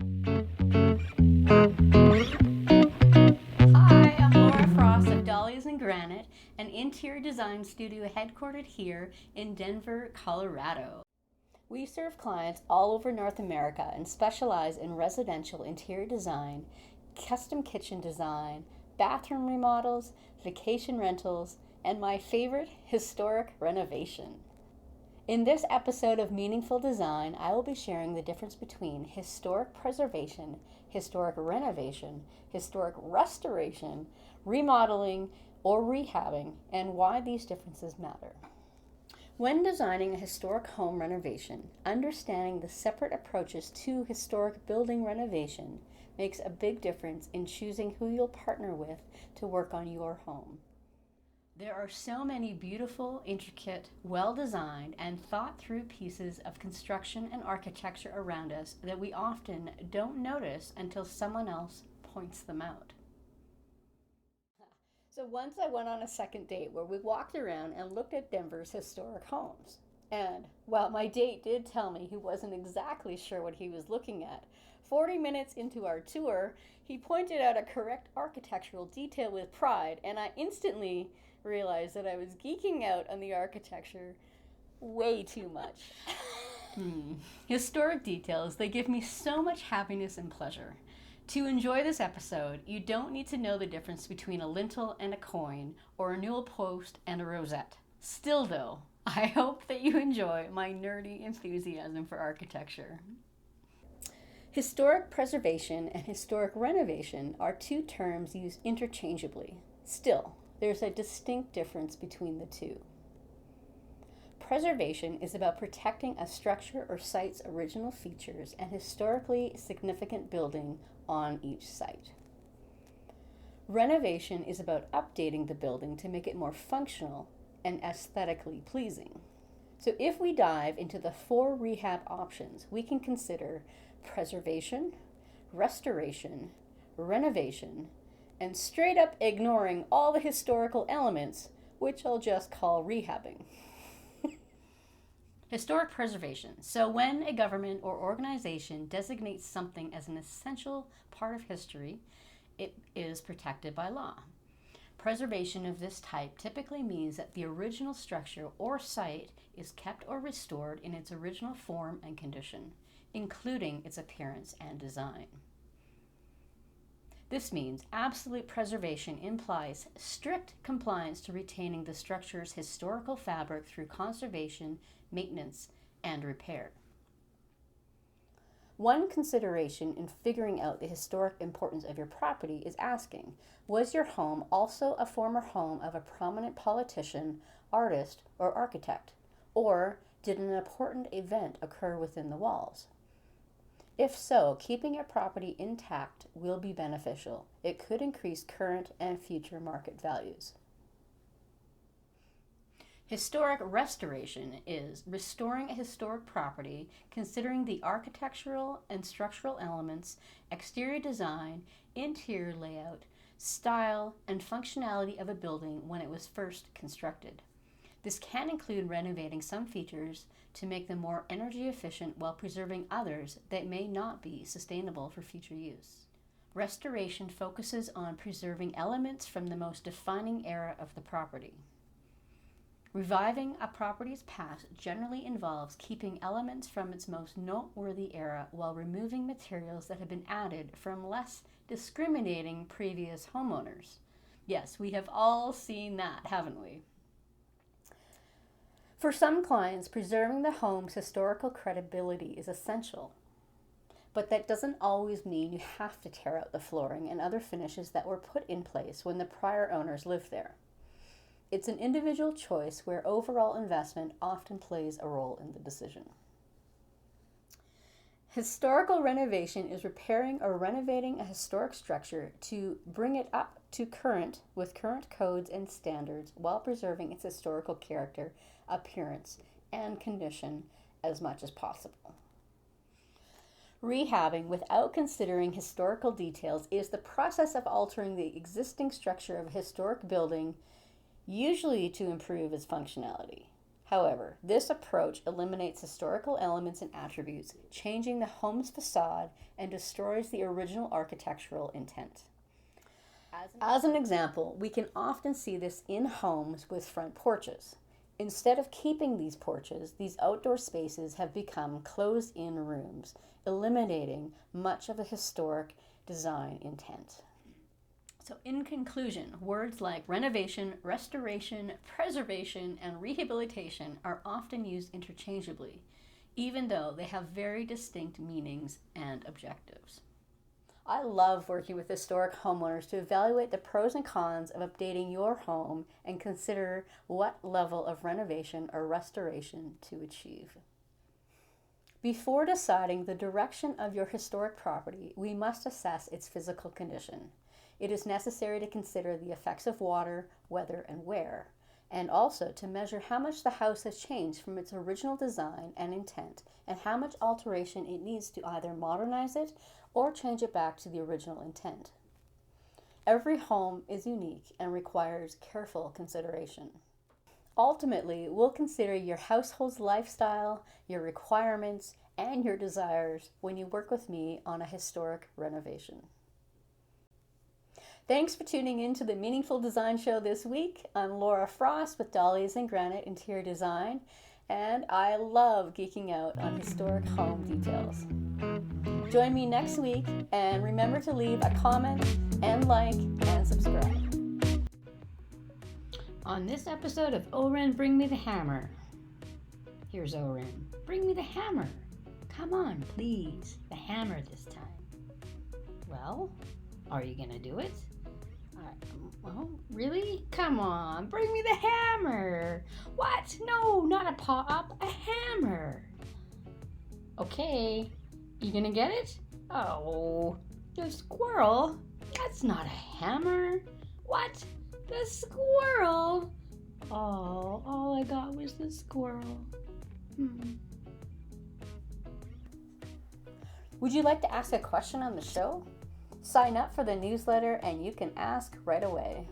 Hi, I'm Lora Frost of Dahlias Granite, an interior design studio headquartered here in Denver, Colorado. We serve clients all over North America and specialize in residential interior design, custom kitchen design, bathroom remodels, vacation rentals, and my favorite, historic renovation. In this episode of Meaningful Design, I will be sharing the difference between historic preservation, historic renovation, historic restoration, remodeling, or rehabbing, and why these differences matter. When designing a historic home renovation, understanding the separate approaches to historic building renovation makes a big difference in choosing who you'll partner with to work on your home. There are so many beautiful, intricate, well-designed, and thought-through pieces of construction and architecture around us that we often don't notice until someone else points them out. So once I went on a second date where we walked around and looked at Denver's historic homes. And while my date did tell me he wasn't exactly sure what he was looking at, 40 minutes into our tour, he pointed out a correct architectural detail with pride, and I instantly realized that I was geeking out on the architecture way too much. Historic details, they give me so much happiness and pleasure. To enjoy this episode, you don't need to know the difference between a lintel and a coin, or a newel post and a rosette. Still though, I hope that you enjoy my nerdy enthusiasm for architecture. Historic preservation and historic renovation are two terms used interchangeably. Still, there's a distinct difference between the two. Preservation is about protecting a structure or site's original features and historically significant building on each site. Renovation is about updating the building to make it more functional and aesthetically pleasing. So if we dive into the 4 rehab options, we can consider preservation, restoration, renovation, and straight up ignoring all the historical elements, which I'll just call rehabbing. Historic preservation. So when a government or organization designates something as an essential part of history, it is protected by law. Preservation of this type typically means that the original structure or site is kept or restored in its original form and condition, including its appearance and design. This means absolute preservation implies strict compliance to retaining the structure's historical fabric through conservation, maintenance, and repair. One consideration in figuring out the historic importance of your property is asking, was your home also a former home of a prominent politician, artist, or architect? Or did an important event occur within the walls? If so, keeping your property intact will be beneficial. It could increase current and future market values. Historic restoration is restoring a historic property, considering the architectural and structural elements, exterior design, interior layout, style, and functionality of a building when it was first constructed. This can include renovating some features to make them more energy efficient while preserving others that may not be sustainable for future use. Restoration focuses on preserving elements from the most defining era of the property. Reviving a property's past generally involves keeping elements from its most noteworthy era while removing materials that have been added from less discriminating previous homeowners. Yes, we have all seen that, haven't we? For some clients, preserving the home's historical credibility is essential, but that doesn't always mean you have to tear out the flooring and other finishes that were put in place when the prior owners lived there. It's an individual choice where overall investment often plays a role in the decision. Historical renovation is repairing or renovating a historic structure to bring it up to current with current codes and standards while preserving its historical character, appearance, and condition as much as possible. Rehabbing without considering historical details is the process of altering the existing structure of a historic building, usually to improve its functionality. However, this approach eliminates historical elements and attributes, changing the home's facade and destroys the original architectural intent. As an example, we can often see this in homes with front porches. Instead of keeping these porches, these outdoor spaces have become closed-in rooms, eliminating much of the historic design intent. So in conclusion, words like renovation, restoration, preservation, and rehabilitation are often used interchangeably, even though they have very distinct meanings and objectives. I love working with historic homeowners to evaluate the pros and cons of updating your home and consider what level of renovation or restoration to achieve. Before deciding the direction of your historic property, we must assess its physical condition. It is necessary to consider the effects of water, weather, and wear, and also to measure how much the house has changed from its original design and intent, and how much alteration it needs to either modernize it or change it back to the original intent. Every home is unique and requires careful consideration. Ultimately, we'll consider your household's lifestyle, your requirements, and your desires when you work with me on a historic renovation. Thanks for tuning in to the Meaningful Design Show this week. I'm Lora Frost with Dahlias Granite Interior Design, and I love geeking out on historic home details. Join me next week, and remember to leave a comment and like and subscribe. On this episode of O-Ren, Bring Me the Hammer. Here's O-Ren. Bring me the hammer. Come on, please. The hammer this time. Well, are you gonna do it? Well, really? Come on, bring me the hammer. What? No, not a pop, a hammer. Okay, you gonna get it? Oh, the squirrel? That's not a hammer. What? The squirrel? Oh, all I got was the squirrel. Would you like to ask a question on the show? Sign up for the newsletter and you can ask right away.